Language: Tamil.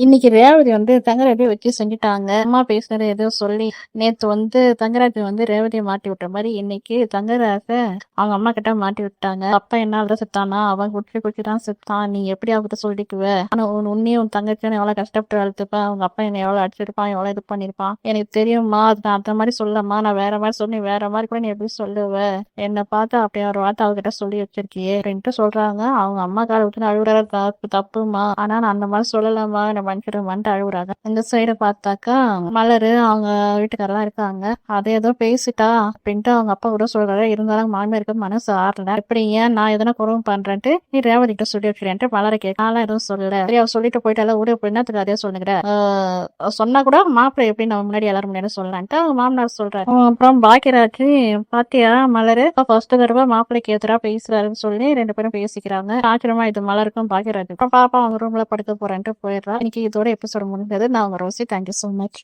இன்னைக்கு ரேவதி தங்கராஜை வச்சு செஞ்சுட்டாங்க. அம்மா பேசுனது ஏதோ சொல்லி நேத்து தங்கராஜ் ரேவதியை மாட்டி விட்ட மாதிரி இன்னைக்கு தங்கராஜ அவங்க அம்மா கிட்ட மாட்டி விட்டாங்க. அப்பா என்னால செத்தானா, அவன் குச்சி குச்சி தான் செத்தான், நீ எப்படி அவகிட்ட சொல்லிக்குவ? ஆனா உன்னையும் உன் தங்கச்சியும் எவ்வளவு கஷ்டப்பட்டு வளர்த்துப்பேன், அவங்க அப்பா என்னை எவ்வளவு அடிச்சிருப்பான், எவ்வளவு இது பண்ணிருப்பான் எனக்கு தெரியுமா. நான் அந்த மாதிரி சொல்லமா, நான் வேற மாதிரி சொல்லி வேற மாதிரி கூட நீ எப்படி சொல்லுவ? என்னை பார்த்து அப்படியே ஒரு வார்த்தை அவகிட்ட சொல்லி வச்சிருக்கியே அப்படின்ட்டு சொல்றாங்க. அவங்க அம்மா கால விட்டு அழுகுற தப்புமா, ஆனா நான் அந்த மாதிரி சொல்லலாமா, மன்னிச்சிடுமான்ட்டு அழுகுறாங்க. இந்த சைடு பார்த்தாக்கா மலரு அவங்க வீட்டுக்காரெல்லாம் இருக்காங்க. அதை ஏதோ பேசிட்டா அப்படின்ட்டு அவங்க அப்பா கூட சொல்றாரு. இருந்தாலும் மாமியாருக்கு மனசு ஆறல. எப்படி ஏன் நான் எதனா குறவு பண்றேன்ட்டு நீ ரேவதி கிட்ட சொல்லி வச்சுக்கிறேன்ட்டு மலரை கேட்க, நான் எதுவும் சொல்லல, சரி அவ சொல்லிட்டு போயிட்டால ஊட போயினாத்துக்கு அதே சொல்லுங்கிற, சொன்னா கூட மாப்பிள்ளை எப்படி நம்ம முன்னாடி எல்லாரும் முன்னாடி சொல்லலான்ட்டு அவங்க மாமனார் சொல்றாரு. அப்புறம் பாக்கியராஜ், பாத்தியா மலரு ஃபர்ஸ்ட் தடவை மாப்பிள்ளைக்கு எதிராக பேசுறாருன்னு சொல்லி ரெண்டு பேரும் பேசிக்கிறாங்க. ஆச்சரியமா இது மலருக்கும் பாக்கியராஜ். பாப்பா அவங்க ரூம்ல படுக்க போறேன்ட்டு போயிடுறா. இன்னைக்கு இதோட எபிசோட் முடிஞ்சது. நான் உங்க ரோசி. Thank you so much.